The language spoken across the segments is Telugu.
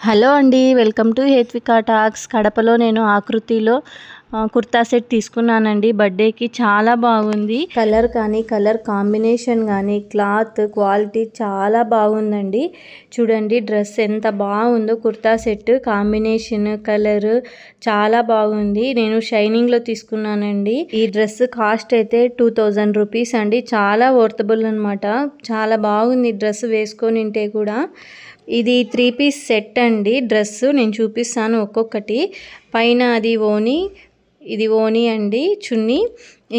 హలో అండి, వెల్కమ్ టు హేత్వికా టాక్స్. కడపలో నేను ఆకృతిలో కుర్తా సెట్ తీసుకున్నానండి. బర్త్డేకి చాలా బాగుంది. కలర్ కానీ కలర్ కాంబినేషన్ కానీ క్లాత్ క్వాలిటీ చాలా బాగుందండి. చూడండి డ్రెస్ ఎంత బాగుందో. కుర్తా సెట్ కాంబినేషన్ కలర్ చాలా బాగుంది. నేను షైనింగ్లో తీసుకున్నానండి. ఈ డ్రెస్ కాస్ట్ అయితే 2000 రూపీస్ అండి. చాలా వర్తబుల్ అనమాట. చాలా బాగుంది డ్రెస్ వేసుకొని ఉంటే కూడా. ఇది 3 పీస్ సెట్ అండి. డ్రెస్ నేను చూపిస్తాను ఒక్కొక్కటి. పైన అది ఓని, ఇది ఓని అండి, చున్నీ.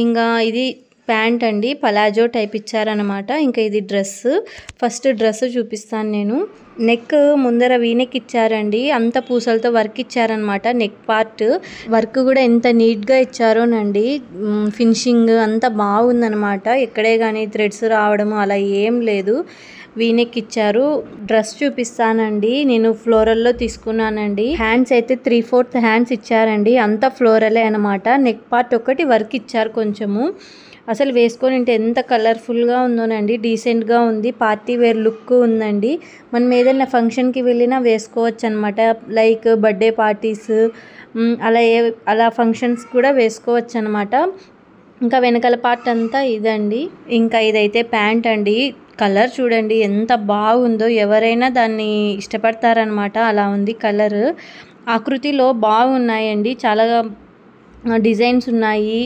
ఇంకా ఇది ప్యాంట్ అండి, పలాజో టైప్ ఇచ్చారనమాట. ఇంకా ఇది డ్రెస్. ఫస్ట్ డ్రెస్ చూపిస్తాను నేను. నెక్ ముందర వీనెక్ ఇచ్చారండి. అంత పూసలతో వర్క్ ఇచ్చారనమాట. నెక్ పార్ట్ వర్క్ కూడా ఎంత నీట్గా ఇచ్చారోనండి. ఫినిషింగ్ అంతా బాగుందనమాట. ఎక్కడే కానీ థ్రెడ్స్ రావడము అలా ఏం లేదు. వీనెక్ ఇచ్చారు. డ్రెస్ చూపిస్తానండి. నేను ఫ్లోరల్లో తీసుకున్నానండి. హ్యాండ్స్ అయితే 3/4 హ్యాండ్స్ ఇచ్చారండి. అంతా ఫ్లోరలే అనమాట. నెక్ పార్ట్ ఒకటి వర్క్ ఇచ్చారు కొంచెము. అసలు వేసుకొని ఉంటే ఎంత కలర్ఫుల్గా ఉందోనండి. డీసెంట్గా ఉంది. పార్టీ వేర్ లుక్ ఉందండి. మనం ఏదైనా ఫంక్షన్కి వెళ్ళినా వేసుకోవచ్చు అనమాట. లైక్ బర్త్డే పార్టీస్ అలా ఫంక్షన్స్ కూడా వేసుకోవచ్చు అనమాట. ఇంకా వెనకాల పార్ట్ అంతా ఇదండి. ఇంకా ఇదైతే ప్యాంట్ అండి. కలర్ చూడండి ఎంత బాగుందో. ఎవరైనా దాన్ని ఇష్టపడతారనమాట. అలా ఉంది కలర్. ఆకృతిలో బాగున్నాయండి. చాలా డిజైన్స్ ఉన్నాయి.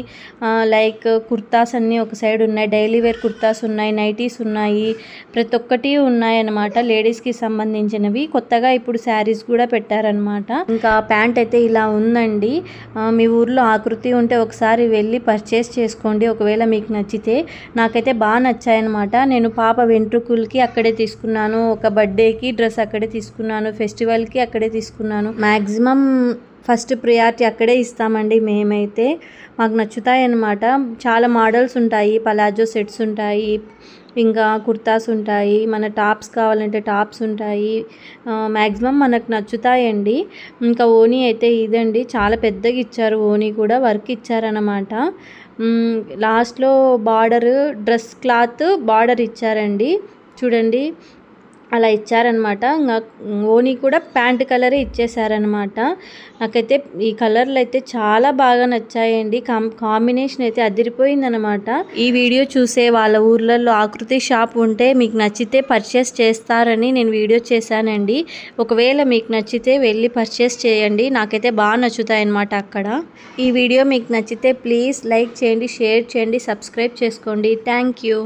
లైక్ కుర్తాస్ అన్నీ ఒక సైడ్ ఉన్నాయి. డైలీ వేర్ కుర్తాస్ ఉన్నాయి. నైటీస్ ఉన్నాయి. ప్రతి ఒక్కటి ఉన్నాయన్నమాట. లేడీస్కి సంబంధించినవి. కొత్తగా ఇప్పుడు శారీస్ కూడా పెట్టారనమాట. ఇంకా ప్యాంట్ అయితే ఇలా ఉందండి. మీ ఊర్లో ఆకృతి ఉంటే ఒకసారి వెళ్ళి పర్చేస్ చేసుకోండి ఒకవేళ మీకు నచ్చితే. నాకైతే బాగా నచ్చాయన్నమాట. నేను పాప వెంట్రుకలకి అక్కడే తీసుకున్నాను. ఒక బర్త్డేకి డ్రెస్ అక్కడే తీసుకున్నాను. ఫెస్టివల్కి అక్కడే తీసుకున్నాను. మ్యాక్సిమం ఫస్ట్ ప్రియారిటీ అక్కడే ఇస్తామండి మేమైతే. మాకు నచ్చుతాయి అన్నమాట. చాలా మోడల్స్ ఉంటాయి. పలాజో సెట్స్ ఉంటాయి. ఇంకా కుర్తాస్ ఉంటాయి. మన టాప్స్ కావాలంటే టాప్స్ ఉంటాయి. మ్యాక్సిమం మనకు నచ్చుతాయండి. ఇంకా ఓనీ అయితే ఇదండి. చాలా పెద్దగా ఇచ్చారు. ఓనీ కూడా వర్క్ ఇచ్చారనమాట. లాస్ట్లో బార్డర్ డ్రెస్ క్లాత్ బార్డర్ ఇచ్చారండి. చూడండి అలా ఇచ్చారనమాట. ఇంకా ఓనీ కూడా ప్యాంట్ కలరే ఇచ్చేసారనమాట. నాకైతే ఈ కలర్లు అయితే చాలా బాగా నచ్చాయండి. కాంబినేషన్ అయితే అదిరిపోయిందనమాట. ఈ వీడియో చూసే వాళ్ళ ఊర్లలో ఆకృతి షాప్ ఉంటే మీకు నచ్చితే పర్చేస్ చేస్తారని నేను వీడియో చేశానండి. ఒకవేళ మీకు నచ్చితే వెళ్ళి పర్చేస్ చేయండి. నాకైతే బాగా నచ్చుతాయి అన్నమాట అక్కడ. ఈ వీడియో మీకు నచ్చితే ప్లీజ్ లైక్ చేయండి, షేర్ చేయండి, సబ్స్క్రైబ్ చేసుకోండి. Thank you.